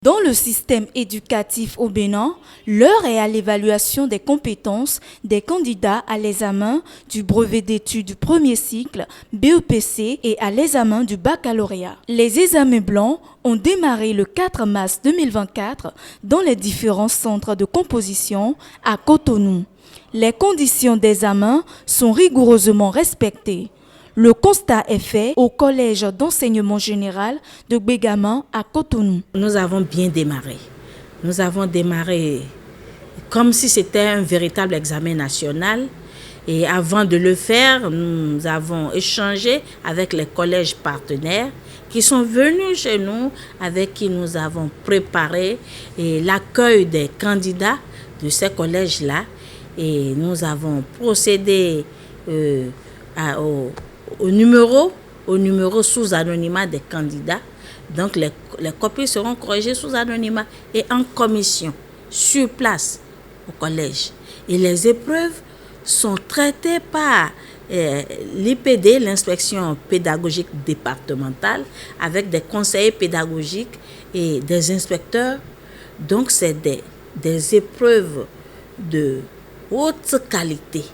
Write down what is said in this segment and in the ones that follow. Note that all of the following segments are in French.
Dans le système éducatif au Bénin, l'heure est à l'évaluation des compétences des candidats à l'examen du brevet d'études du premier cycle, BEPC, et à l'examen du baccalauréat. Les examens blancs ont démarré le 4 mars 2024 dans les différents centres de composition à Cotonou. Les conditions d'examen sont rigoureusement respectées. Le constat est fait au collège d'enseignement général de Gbegama à Cotonou. Nous avons bien démarré. Nous avons démarré comme si c'était un véritable examen national. Et avant de le faire, nous avons échangé avec les collèges partenaires qui sont venus chez nous, avec qui nous avons préparé l'accueil des candidats de ces collèges-là. Et nous avons procédé au numéro sous anonymat des candidats. Donc les copies seront corrigées sous anonymat et en commission, sur place, au collège. Et les épreuves sont traitées par l'IPD, l'inspection pédagogique départementale, avec des conseillers pédagogiques et des inspecteurs. Donc c'est des épreuves de haute qualité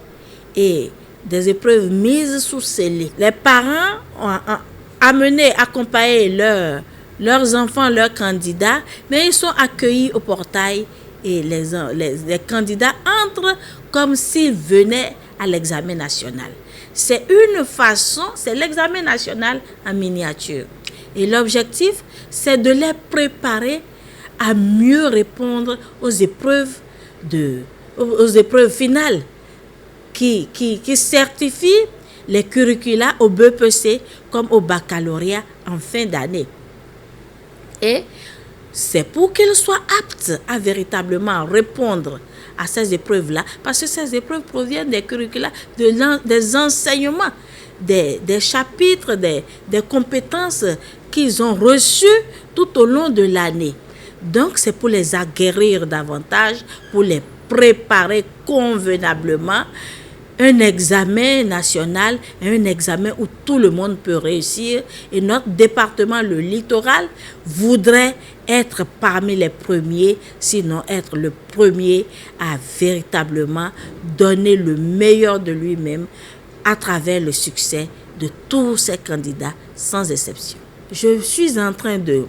et des épreuves mises sous scellé. Les parents ont accompagné leurs enfants, leurs candidats, mais ils sont accueillis au portail et les candidats entrent comme s'ils venaient à l'examen national. C'est l'examen national en miniature. Et l'objectif, c'est de les préparer à mieux répondre aux épreuves finales qui certifient les curricula au BEPC comme au baccalauréat en fin d'année. Et c'est pour qu'ils soient aptes à véritablement répondre à ces épreuves-là, parce que ces épreuves proviennent des curricula, des enseignements, des chapitres, des compétences qu'ils ont reçues tout au long de l'année. Donc, c'est pour les aguerrir davantage, pour les préparer convenablement. Un examen national, un examen où tout le monde peut réussir. Et notre département, le littoral, voudrait être parmi les premiers, sinon être le premier à véritablement donner le meilleur de lui-même à travers le succès de tous ces candidats, sans exception. Je suis en train de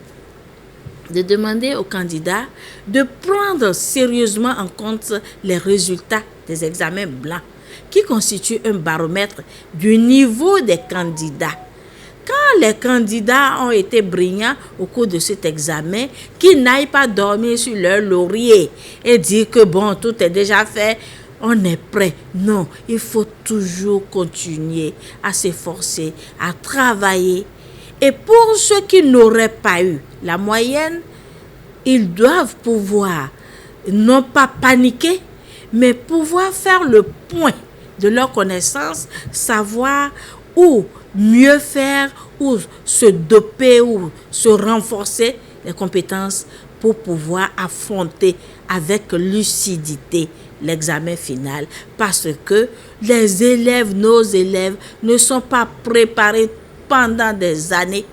demander aux candidats de prendre sérieusement en compte les résultats des examens blancs, qui constituent un baromètre du niveau des candidats. Quand les candidats ont été brillants au cours de cet examen, qu'ils n'aillent pas dormir sur leur laurier et dire que bon, tout est déjà fait, on est prêt. Non, il faut toujours continuer à s'efforcer, à travailler. Et pour ceux qui n'auraient pas eu la moyenne, ils doivent pouvoir non pas paniquer, mais pouvoir faire le point de leurs connaissances, savoir où mieux faire, où se doper, où se renforcer les compétences pour pouvoir affronter avec lucidité l'examen final. Parce que nos élèves ne sont pas préparés pendant des années.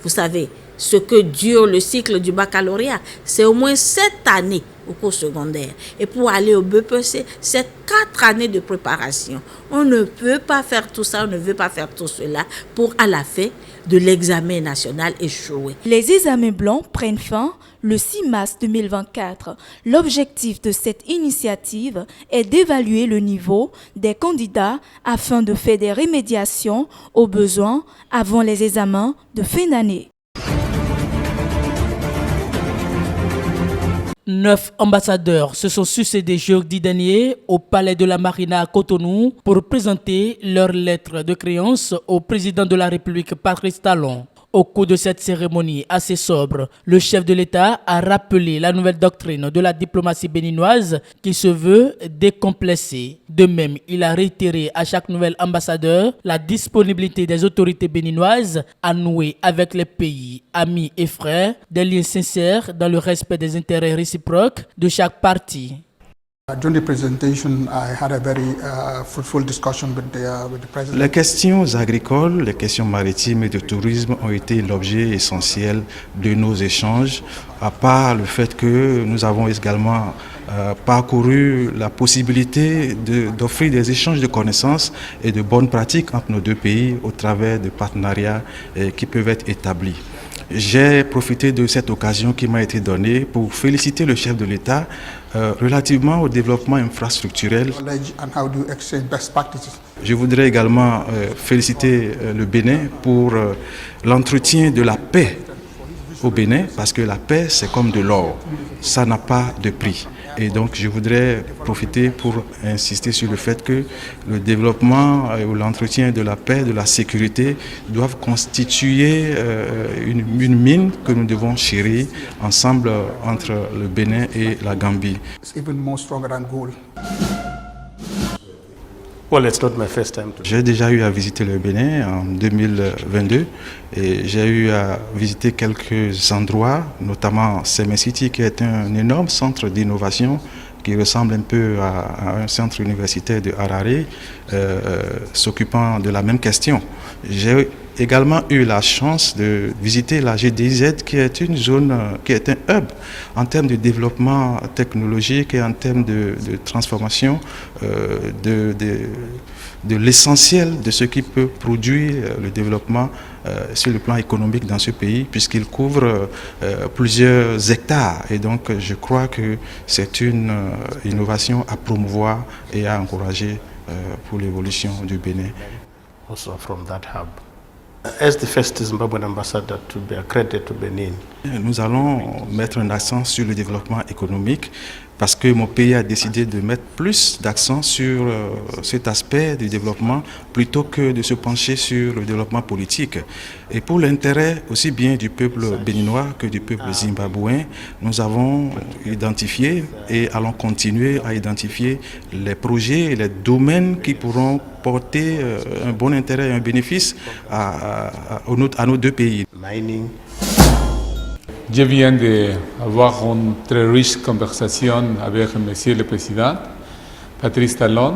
Vous savez, ce que dure le cycle du baccalauréat, c'est au moins 7 années au cours secondaire. Et pour aller au BEPC, c'est 4 années de préparation. On ne peut pas faire tout ça, on ne veut pas faire tout cela pour, à la fin de l'examen national, échouer. Les examens blancs prennent fin le 6 mars 2024. L'objectif de cette initiative est d'évaluer le niveau des candidats afin de faire des remédiations aux besoins avant les examens de fin d'année. 9 ambassadeurs se sont succédés jeudi dernier au palais de la Marina à Cotonou pour présenter leur lettre de créance au président de la République, Patrice Talon. Au cours de cette cérémonie assez sobre, le chef de l'État a rappelé la nouvelle doctrine de la diplomatie béninoise qui se veut décomplexée. De même, il a réitéré à chaque nouvel ambassadeur la disponibilité des autorités béninoises à nouer avec les pays, amis et frères des liens sincères dans le respect des intérêts réciproques de chaque partie. During the presentation, I had a very fruitful discussion with the president. Les questions agricoles, les questions maritimes et de tourisme ont été l'objet essentiel de nos échanges, à part le fait que nous avons également parcouru la possibilité d'offrir des échanges de connaissances et de bonnes pratiques entre nos deux pays au travers de partenariats qui peuvent être établis. J'ai profité de cette occasion qui m'a été donnée pour féliciter le chef de l'État relativement au développement infrastructurel. Je voudrais également féliciter le Bénin pour l'entretien de la paix au Bénin, parce que la paix, c'est comme de l'or, ça n'a pas de prix. Et donc, je voudrais profiter pour insister sur le fait que le développement ou l'entretien de la paix, de la sécurité doivent constituer une mine que nous devons chérir ensemble entre le Bénin et la Gambie. Well, it's not my first time to... J'ai déjà eu à visiter le Bénin en 2022 et j'ai eu à visiter quelques endroits, notamment Seme City qui est un énorme centre d'innovation qui ressemble un peu à un centre universitaire de Harare s'occupant de la même question. J'ai également eu la chance de visiter la GDZ qui est une zone, qui est un hub en termes de développement technologique et en termes de transformation de l'essentiel de ce qui peut produire le développement sur le plan économique dans ce pays, puisqu'il couvre plusieurs hectares. Et donc, je crois que c'est une innovation à promouvoir et à encourager pour l'évolution du Bénin. Also from that hub. As the first Zimbabwean ambassador to be accredited to Benin. Nous allons mettre un accent sur le développement économique parce que mon pays a décidé de mettre plus d'accent sur cet aspect du développement plutôt que de se pencher sur le développement politique. Et pour l'intérêt aussi bien du peuple béninois que du peuple zimbabwéen, nous avons identifié et allons continuer à identifier les projets et les domaines qui pourront porter un bon intérêt et un bénéfice à nos deux pays. Mining. Je viens d'avoir une très riche conversation avec Monsieur le Président, Patrice Talon,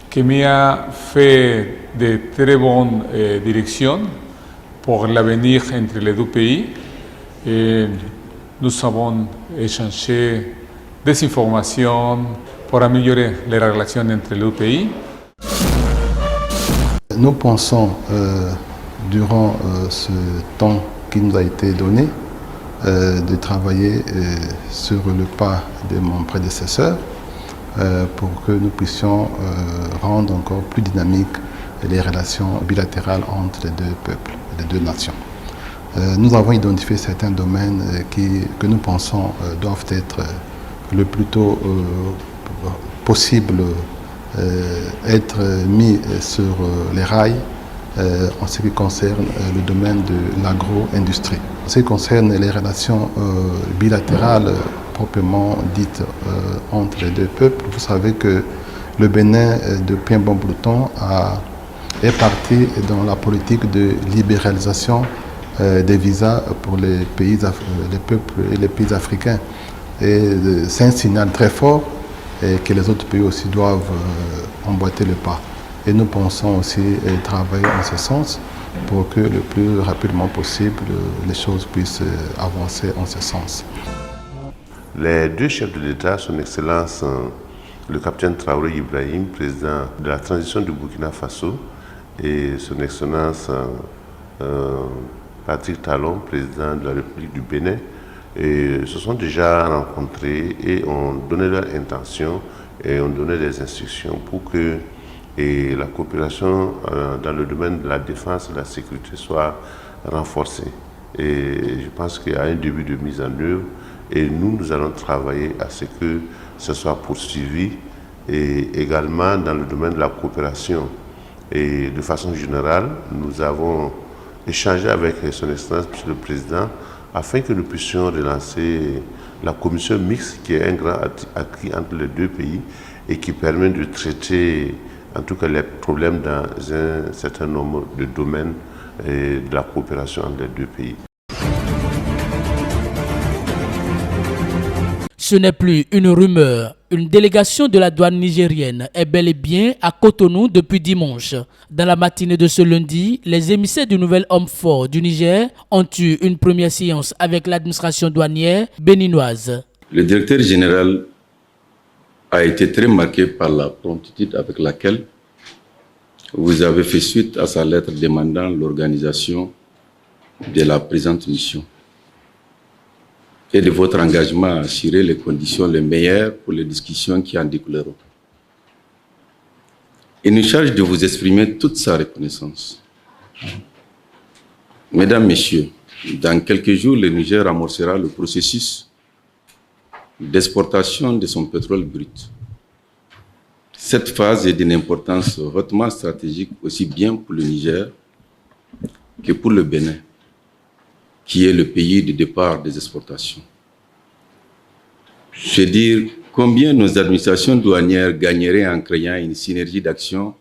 qui m'a fait de très bonnes directions pour l'avenir entre les deux pays. Et nous avons échangé des informations pour améliorer les relations entre les deux pays. Nous pensons, durant ce temps qui nous a été donné, de travailler sur le pas de mon prédécesseur pour que nous puissions rendre encore plus dynamiques les relations bilatérales entre les deux peuples, les deux nations. Nous avons identifié certains domaines que nous pensons doivent être le plus tôt possible être mis sur les rails en ce qui concerne le domaine de l'agro-industrie. En ce qui concerne les relations bilatérales proprement dites entre les deux peuples, vous savez que le Bénin, depuis un bon bout de temps, est parti dans la politique de libéralisation des visas pour les peuples et les pays africains. Et c'est un signal très fort et que les autres pays aussi doivent emboîter le pas. Et nous pensons aussi travailler en ce sens pour que le plus rapidement possible les choses puissent avancer en ce sens. Les deux chefs de l'État, son Excellence le capitaine Traoré Ibrahim, président de la transition du Burkina Faso, et son Excellence Patrice Talon, président de la République du Bénin, et se sont déjà rencontrés et ont donné leur intention et ont donné des instructions pour que la coopération dans le domaine de la défense et de la sécurité soit renforcée. Et je pense qu'il y a un début de mise en œuvre et nous allons travailler à ce que ce soit poursuivi et également dans le domaine de la coopération. Et de façon générale, nous avons échangé avec son Excellence, Monsieur le Président, afin que nous puissions relancer la commission mixte qui est un grand acquis entre les deux pays et qui permet de traiter en tout cas les problèmes dans un certain nombre de domaines de la coopération entre les deux pays. Ce n'est plus une rumeur. Une délégation de la douane nigérienne est bel et bien à Cotonou depuis dimanche. Dans la matinée de ce lundi, les émissaires du nouvel homme fort du Niger ont eu une première séance avec l'administration douanière béninoise. Le directeur général a été très marqué par la promptitude avec laquelle vous avez fait suite à sa lettre demandant l'organisation de la présente mission et de votre engagement à assurer les conditions les meilleures pour les discussions qui en découleront. Il nous charge de vous exprimer toute sa reconnaissance. Mesdames, Messieurs, dans quelques jours, le Niger amorcera le processus d'exportation de son pétrole brut. Cette phase est d'une importance hautement stratégique aussi bien pour le Niger que pour le Bénin, qui est le pays de départ des exportations. Je veux dire combien nos administrations douanières gagneraient en créant une synergie d'action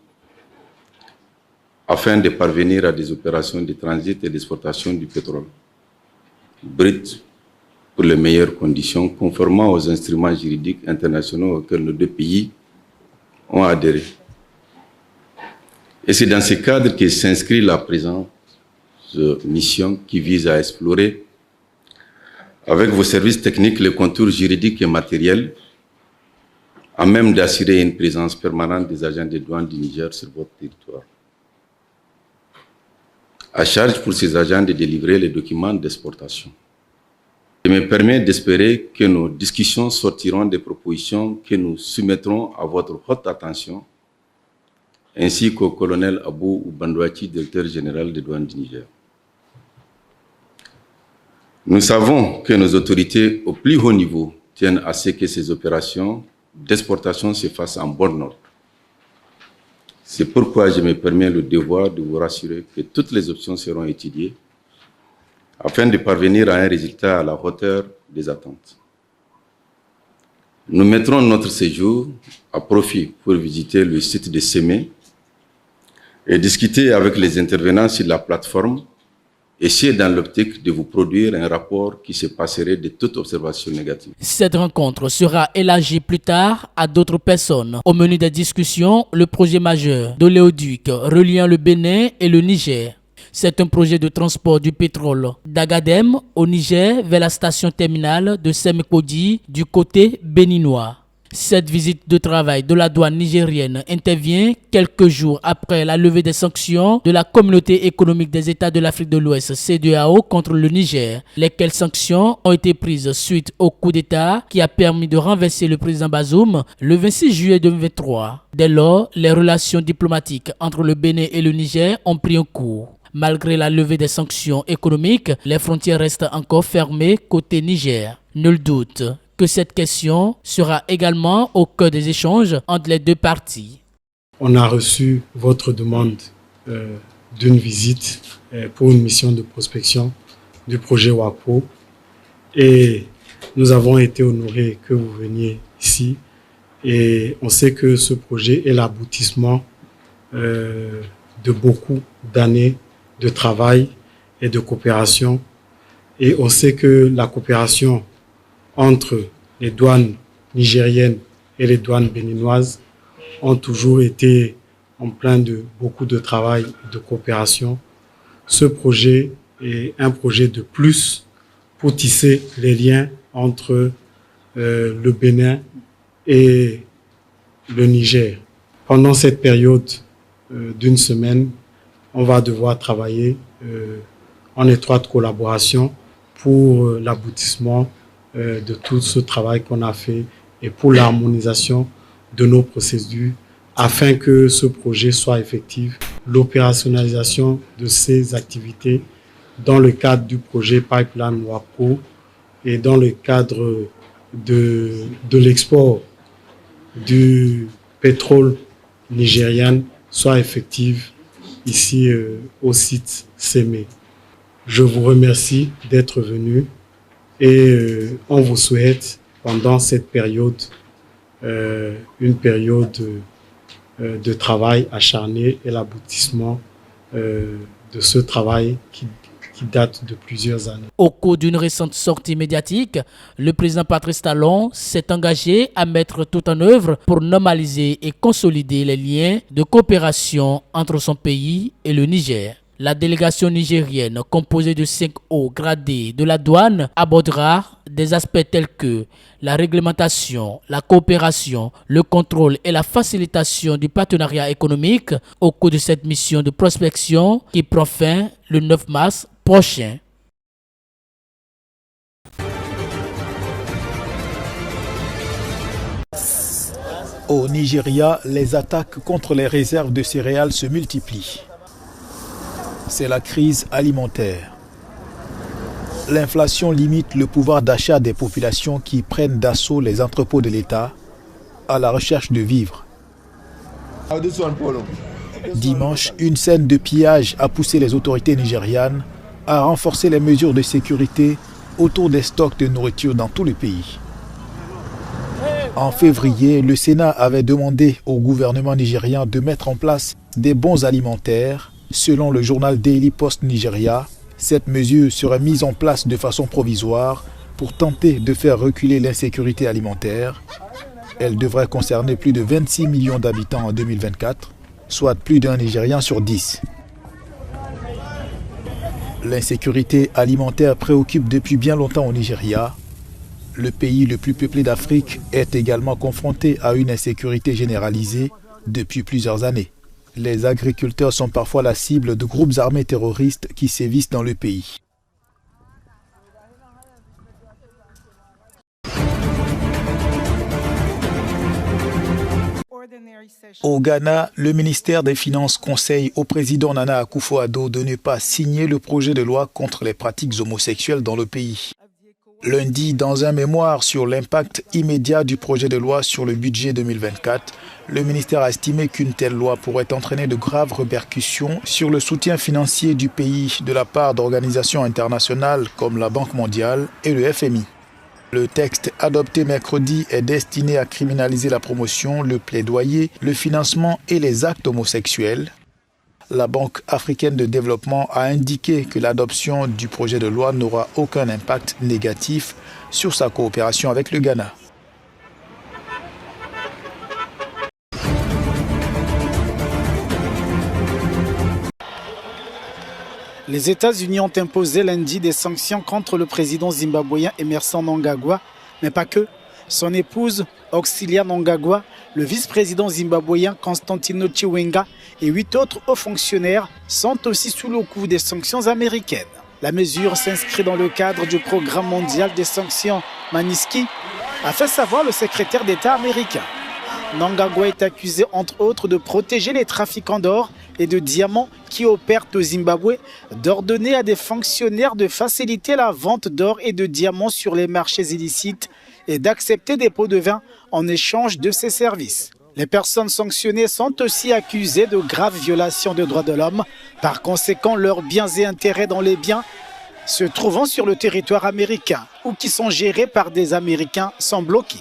afin de parvenir à des opérations de transit et d'exportation du pétrole brut pour les meilleures conditions, conformément aux instruments juridiques internationaux auxquels nos deux pays ont adhéré. Et c'est dans ce cadre que s'inscrit la présente mission qui vise à explorer avec vos services techniques les contours juridiques et matériels à même d'assurer une présence permanente des agents de douane du Niger sur votre territoire. À charge pour ces agents de délivrer les documents d'exportation. Je me permets d'espérer que nos discussions sortiront des propositions que nous soumettrons à votre haute attention, ainsi qu'au colonel Abou Bandouati, directeur général des douanes du Niger. Nous savons que nos autorités au plus haut niveau tiennent à ce que ces opérations d'exportation se fassent en bon ordre. C'est pourquoi je me permets le devoir de vous rassurer que toutes les options seront étudiées afin de parvenir à un résultat à la hauteur des attentes. Nous mettrons notre séjour à profit pour visiter le site de Sémé et discuter avec les intervenants sur la plateforme et c'est dans l'optique de vous produire un rapport qui se passerait de toute observation négative. Cette rencontre sera élargie plus tard à d'autres personnes. Au menu des discussions, le projet majeur d'oléoduc reliant le Bénin et le Niger. C'est un projet de transport du pétrole d'Agadem au Niger vers la station terminale de Semekodi du côté béninois. Cette visite de travail de la douane nigérienne intervient quelques jours après la levée des sanctions de la Communauté économique des États de l'Afrique de l'Ouest, CEDEAO, contre le Niger. Lesquelles sanctions ont été prises suite au coup d'État qui a permis de renverser le président Bazoum le 26 juillet 2023. Dès lors, les relations diplomatiques entre le Bénin et le Niger ont pris un coup. Malgré la levée des sanctions économiques, les frontières restent encore fermées côté Niger. Nul doute que cette question sera également au cœur des échanges entre les deux parties. On a reçu votre demande d'une visite pour une mission de prospection du projet WAPO et nous avons été honorés que vous veniez ici et on sait que ce projet est l'aboutissement de beaucoup d'années de travail et de coopération et on sait que la coopération entre les douanes nigériennes et les douanes béninoises ont toujours été en plein de beaucoup de travail et de coopération. Ce projet est un projet de plus pour tisser les liens entre le Bénin et le Niger. Pendant cette période d'une semaine, on va devoir travailler en étroite collaboration pour l'aboutissement de tout ce travail qu'on a fait et pour l'harmonisation de nos procédures afin que ce projet soit effectif. L'opérationnalisation de ces activités dans le cadre du projet Pipeline WAPO et dans le cadre de l'export du pétrole nigérien soit effective ici au site Sémé. Je vous remercie d'être venu et on vous souhaite pendant cette période une période de travail acharné et l'aboutissement de ce travail qui date de plusieurs années. Au cours d'une récente sortie médiatique, le président Patrice Talon s'est engagé à mettre tout en œuvre pour normaliser et consolider les liens de coopération entre son pays et le Niger. La délégation nigérienne, composée de 5 hauts gradés de la douane, abordera des aspects tels que la réglementation, la coopération, le contrôle et la facilitation du partenariat économique au cours de cette mission de prospection qui prend fin le 9 mars prochain. Au Nigeria, les attaques contre les réserves de céréales se multiplient. C'est la crise alimentaire. L'inflation limite le pouvoir d'achat des populations qui prennent d'assaut les entrepôts de l'État à la recherche de vivres. Dimanche, une scène de pillage a poussé les autorités nigérianes à renforcer les mesures de sécurité autour des stocks de nourriture dans tout le pays. En février, le Sénat avait demandé au gouvernement nigérian de mettre en place des bons alimentaires. Selon le journal Daily Post Nigeria, cette mesure serait mise en place de façon provisoire pour tenter de faire reculer l'insécurité alimentaire. Elle devrait concerner plus de 26 millions d'habitants en 2024, soit plus d'un Nigérian sur 10. L'insécurité alimentaire préoccupe depuis bien longtemps au Nigeria. Le pays le plus peuplé d'Afrique est également confronté à une insécurité généralisée depuis plusieurs années. Les agriculteurs sont parfois la cible de groupes armés terroristes qui sévissent dans le pays. Au Ghana, le ministère des Finances conseille au président Nana Akufo-Addo de ne pas signer le projet de loi contre les pratiques homosexuelles dans le pays. Lundi, dans un mémoire sur l'impact immédiat du projet de loi sur le budget 2024, le ministère a estimé qu'une telle loi pourrait entraîner de graves répercussions sur le soutien financier du pays de la part d'organisations internationales comme la Banque mondiale et le FMI. Le texte adopté mercredi est destiné à criminaliser la promotion, le plaidoyer, le financement et les actes homosexuels. La Banque africaine de développement a indiqué que l'adoption du projet de loi n'aura aucun impact négatif sur sa coopération avec le Ghana. Les États-Unis ont imposé lundi des sanctions contre le président zimbabwéen Emmerson Mnangagwa, mais pas que. Son épouse, Auxilia Mnangagwa, le vice-président zimbabwéen Constantino Chiwenga et 8 autres hauts fonctionnaires sont aussi sous le coup des sanctions américaines. La mesure s'inscrit dans le cadre du programme mondial des sanctions Magnitsky, a fait savoir le secrétaire d'État américain. Mnangagwa est accusé entre autres de protéger les trafiquants d'or et de diamants qui opèrent au Zimbabwe, d'ordonner à des fonctionnaires de faciliter la vente d'or et de diamants sur les marchés illicites et d'accepter des pots de vin en échange de ces services. Les personnes sanctionnées sont aussi accusées de graves violations des droits de l'homme. Par conséquent, leurs biens et intérêts dans les biens se trouvant sur le territoire américain ou qui sont gérés par des Américains sont bloqués.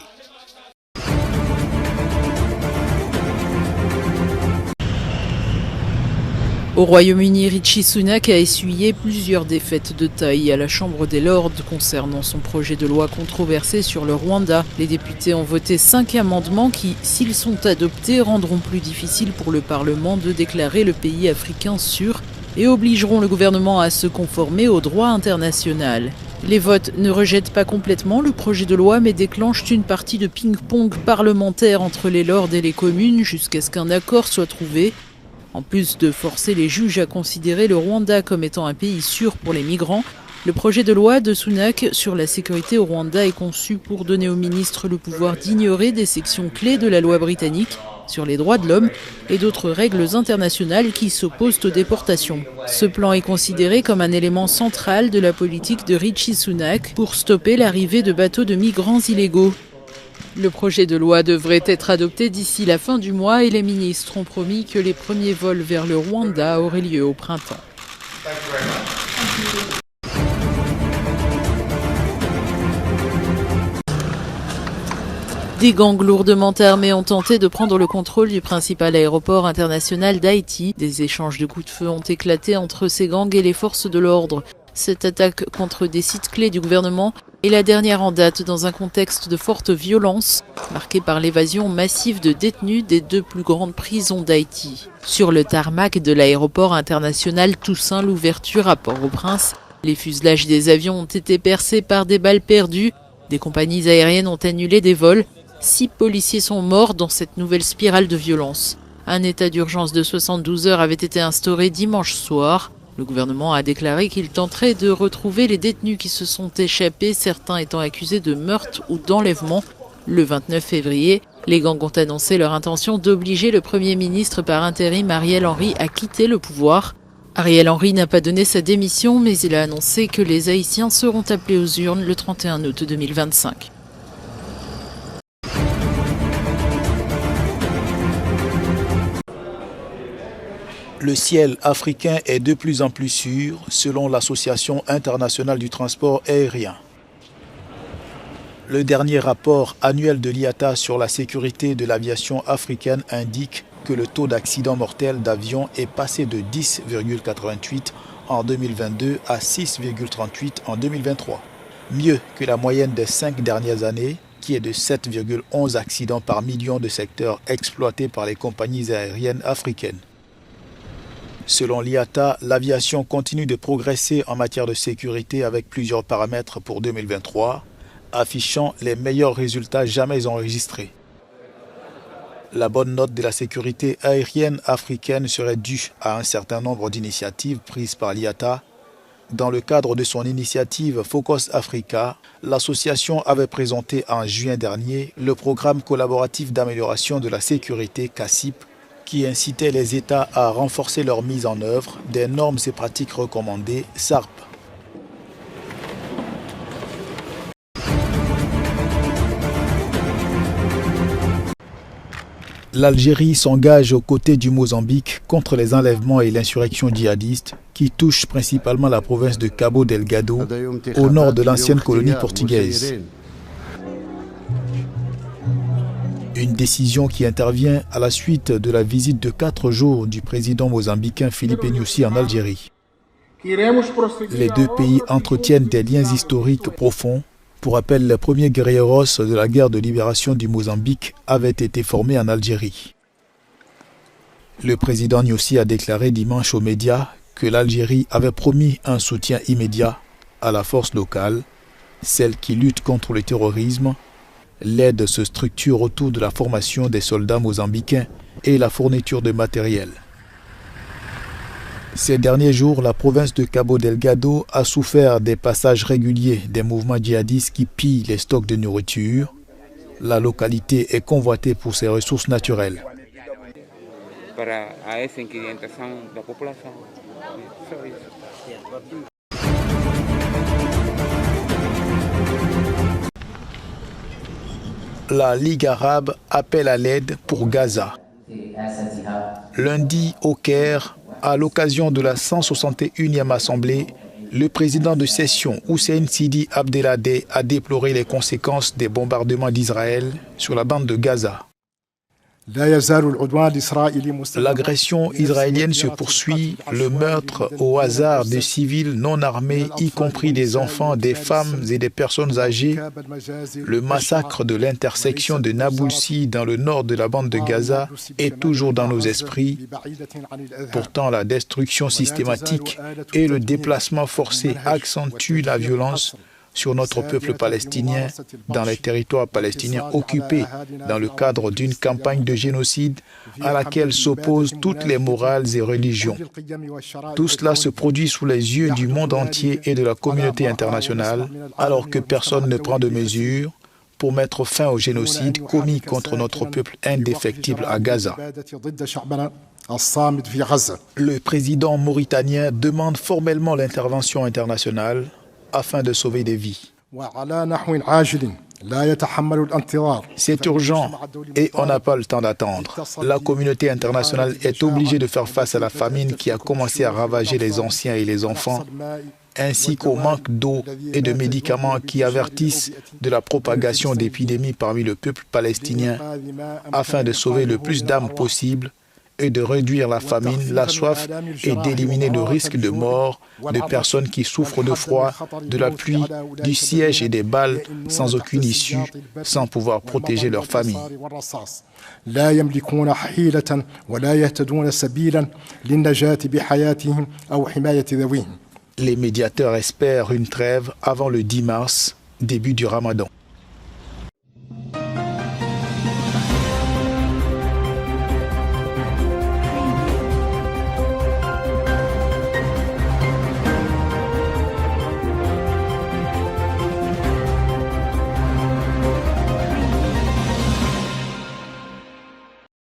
Au Royaume-Uni, Rishi Sunak a essuyé plusieurs défaites de taille à la Chambre des Lords concernant son projet de loi controversé sur le Rwanda. Les députés ont voté 5 amendements qui, s'ils sont adoptés, rendront plus difficile pour le Parlement de déclarer le pays africain sûr et obligeront le gouvernement à se conformer au droit international. Les votes ne rejettent pas complètement le projet de loi mais déclenchent une partie de ping-pong parlementaire entre les Lords et les communes jusqu'à ce qu'un accord soit trouvé. En plus de forcer les juges à considérer le Rwanda comme étant un pays sûr pour les migrants, le projet de loi de Sunak sur la sécurité au Rwanda est conçu pour donner au ministre le pouvoir d'ignorer des sections clés de la loi britannique sur les droits de l'homme et d'autres règles internationales qui s'opposent aux déportations. Ce plan est considéré comme un élément central de la politique de Rishi Sunak pour stopper l'arrivée de bateaux de migrants illégaux. Le projet de loi devrait être adopté d'ici la fin du mois et les ministres ont promis que les premiers vols vers le Rwanda auraient lieu au printemps. Des gangs lourdement armés ont tenté de prendre le contrôle du principal aéroport international d'Haïti. Des échanges de coups de feu ont éclaté entre ces gangs et les forces de l'ordre. Cette attaque contre des sites clés du gouvernement est la dernière en date dans un contexte de forte violence, marqué par l'évasion massive de détenus des 2 plus grandes prisons d'Haïti. Sur le tarmac de l'aéroport international Toussaint Louverture à Port-au-Prince, les fuselages des avions ont été percés par des balles perdues. Des compagnies aériennes ont annulé des vols. 6 policiers sont morts dans cette nouvelle spirale de violence. Un état d'urgence de 72 heures avait été instauré dimanche soir. Le gouvernement a déclaré qu'il tenterait de retrouver les détenus qui se sont échappés, certains étant accusés de meurtre ou d'enlèvement. Le 29 février, les gangs ont annoncé leur intention d'obliger le Premier ministre par intérim Ariel Henry à quitter le pouvoir. Ariel Henry n'a pas donné sa démission, mais il a annoncé que les Haïtiens seront appelés aux urnes le 31 août 2025. Le ciel africain est de plus en plus sûr, selon l'Association internationale du transport aérien. Le dernier rapport annuel de l'IATA sur la sécurité de l'aviation africaine indique que le taux d'accident mortel d'avion est passé de 10,88 en 2022 à 6,38 en 2023. Mieux que la moyenne des 5 dernières années, qui est de 7,11 accidents par million de secteurs exploités par les compagnies aériennes africaines. Selon l'IATA, l'aviation continue de progresser en matière de sécurité avec plusieurs paramètres pour 2023, affichant les meilleurs résultats jamais enregistrés. La bonne note de la sécurité aérienne africaine serait due à un certain nombre d'initiatives prises par l'IATA. Dans le cadre de son initiative Focus Africa, l'association avait présenté en juin dernier le programme collaboratif d'amélioration de la sécurité CACIP, qui incitait les États à renforcer leur mise en œuvre des normes et pratiques recommandées SARP. L'Algérie s'engage aux côtés du Mozambique contre les enlèvements et l'insurrection djihadiste qui touchent principalement la province de Cabo Delgado, au nord de l'ancienne colonie portugaise. Une décision qui intervient à la suite de la visite de 4 jours du président mozambicain Filipe Nyusi en Algérie. Les deux pays entretiennent des liens historiques profonds. Pour rappel, les premiers guerrilleros de la guerre de libération du Mozambique avaient été formés en Algérie. Le président Nyusi a déclaré dimanche aux médias que l'Algérie avait promis un soutien immédiat à la force locale, celle qui lutte contre le terrorisme. L'aide se structure autour de la formation des soldats mozambicains et la fourniture de matériel. Ces derniers jours, la province de Cabo Delgado a souffert des passages réguliers des mouvements djihadistes qui pillent les stocks de nourriture. La localité est convoitée pour ses ressources naturelles. La Ligue arabe appelle à l'aide pour Gaza. Lundi, au Caire, à l'occasion de la 161e Assemblée, le président de session Hussein Sidi Abdelhadeh a déploré les conséquences des bombardements d'Israël sur la bande de Gaza. L'agression israélienne se poursuit, le meurtre au hasard de civils non armés, y compris des enfants, des femmes et des personnes âgées, le massacre de l'intersection de Naboulsi dans le nord de la bande de Gaza est toujours dans nos esprits. Pourtant, la destruction systématique et le déplacement forcé accentuent la violence sur notre peuple palestinien dans les territoires palestiniens occupés dans le cadre d'une campagne de génocide à laquelle s'opposent toutes les morales et religions. Tout cela se produit sous les yeux du monde entier et de la communauté internationale, alors que personne ne prend de mesures pour mettre fin au génocide commis contre notre peuple indéfectible à Gaza. Le président mauritanien demande formellement l'intervention internationale afin de sauver des vies. C'est urgent et on n'a pas le temps d'attendre. La communauté internationale est obligée de faire face à la famine qui a commencé à ravager les anciens et les enfants, ainsi qu'au manque d'eau et de médicaments qui avertissent de la propagation d'épidémies parmi le peuple palestinien, afin de sauver le plus d'âmes possible est de réduire la famine, la soif et d'éliminer le risque de mort de personnes qui souffrent de froid, de la pluie, du siège et des balles sans aucune issue, sans pouvoir protéger leur famille. لا يملكون حيلة ولا يهتدون سبيلا للنجاة بحياتهم أو حماية ذويهم. Les médiateurs espèrent une trêve avant le 10 mars, début du Ramadan.